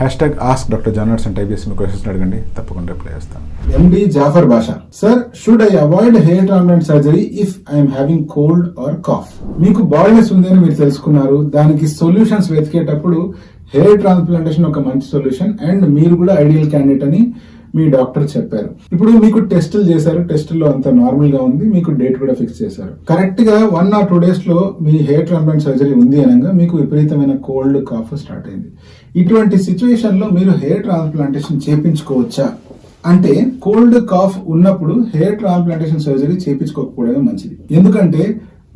#AskDrJohnWatson type చేసి మీ questions అడగండి, తప్పకుండా రిప్లై చేస్తాను. MD Jafar Basha, sir should I avoid hair transplant surgery if I'm having cold or cough? మీకు baldness ఉందని మీరు తెలుసుకున్నారు, దానికి సొల్యూషన్స్ వెతికేటప్పుడు హెయిర్ ట్రాన్స్ప్లాంటేషన్ ఒక మంచి సొల్యూషన్ అండ్ మీరు కూడా ఐడియల్ క్యాండిడేట్ అని మీ డాక్టర్ చెప్పారు. ఇప్పుడు మీకు టెస్టులు చేశారు, టెస్టుల్లో అంత నార్మల్ గా ఉంది, మీకు డేట్ కూడా ఫిక్స్ చేశారు. కరెక్ట్ గా 1 or 2 days లో మీ హెయిర్ ట్రాన్స్ప్లాంట్ సర్జరీ ఉంది అనగా మీకు విపరీతమైన కోల్డ్ కాఫ్ స్టార్ట్ అయింది. ఇటువంటి సిచ్యువేషన్ లో మీరు హెయిర్ ట్రాన్స్ప్లాంటేషన్ చేయించుకోవచ్చా అంటే, కోల్డ్ కాఫ్ ఉన్నప్పుడు హెయిర్ ట్రాన్స్ప్లాంటేషన్ సర్జరీ చేయించుకోకపోవడమే మంచిది. ఎందుకంటే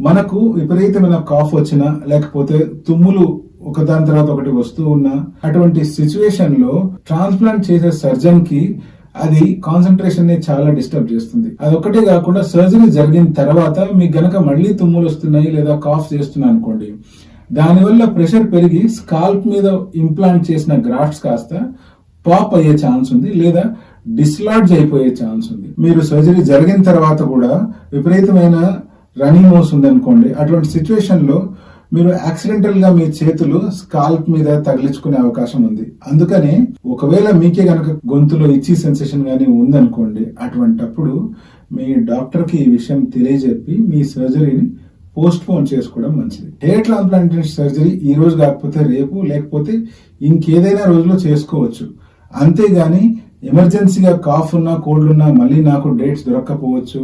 మనకు విపరీతమైన కాఫ్ వచ్చినా లేకపోతే తుమ్ములు ఒకదాని తర్వాత ఒకటి వస్తూ ఉన్నా అటువంటి సిచ్యువేషన్ లో ట్రాన్స్ప్లాంట్ చేసే సర్జన్ కి అది కాన్సన్ట్రేషన్ ని చాలా డిస్టర్బ్ చేస్తుంది. అదొకటే కాకుండా సర్జరీ జరిగిన తర్వాత మీకు గనక మళ్ళీ తుమ్ములు వస్తున్నాయి లేదా కాఫ్ చేస్తున్నాయి అనుకోండి, దానివల్ల ప్రెషర్ పెరిగి స్కాల్ప్ మీద ఇంప్లాంట్ చేసిన గ్రాఫ్ట్స్ కాస్త పాప్ అయ్యే ఛాన్స్ ఉంది లేదా డిస్లాడ్జ్ అయిపోయే ఛాన్స్ ఉంది. మీరు సర్జరీ జరిగిన తర్వాత కూడా విపరీతమైన రన్నింగ్ నోస్ ఉందనుకోండి, అటువంటి సిచ్యువేషన్ లో మీరు యాక్సిడెంటల్ గా మీ చేతులు స్కాల్ప్ మీద తగిలించుకునే అవకాశం ఉంది. అందుకనే ఒకవేళ మీకే గనక గొంతులో ఇచ్చి సెన్సేషన్ గానీ ఉందనుకోండి, అటువంటప్పుడు మీ డాక్టర్ కి ఈ విషయం తెలియజెప్పి మీ సర్జరీని పోస్ట్ పోన్ చేసుకోవడం మంచిది. హెయిర్ ట్రాన్స్ప్లాంటేషన్ సర్జరీ ఈ రోజు కాకపోతే రేపు, లేకపోతే ఇంకేదైనా రోజులో చేసుకోవచ్చు. అంతేగాని ఎమర్జెన్సీగా కాఫ్ ఉన్నా కోల్డ్ ఉన్నా మళ్ళీ నాకు డేట్స్ దొరక్కపోవచ్చు,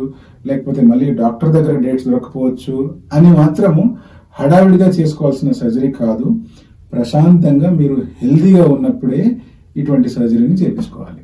లేకపోతే మళ్ళీ డాక్టర్ దగ్గర డేట్స్ దొరక్కపోవచ్చు అని మాత్రము హడావిడిగా చేసుకోవాల్సిన సర్జరీ కాదు. ప్రశాంతంగా మీరు హెల్దీగా ఉన్నప్పుడే ఇటువంటి సర్జరీని చేయించుకోవాలి.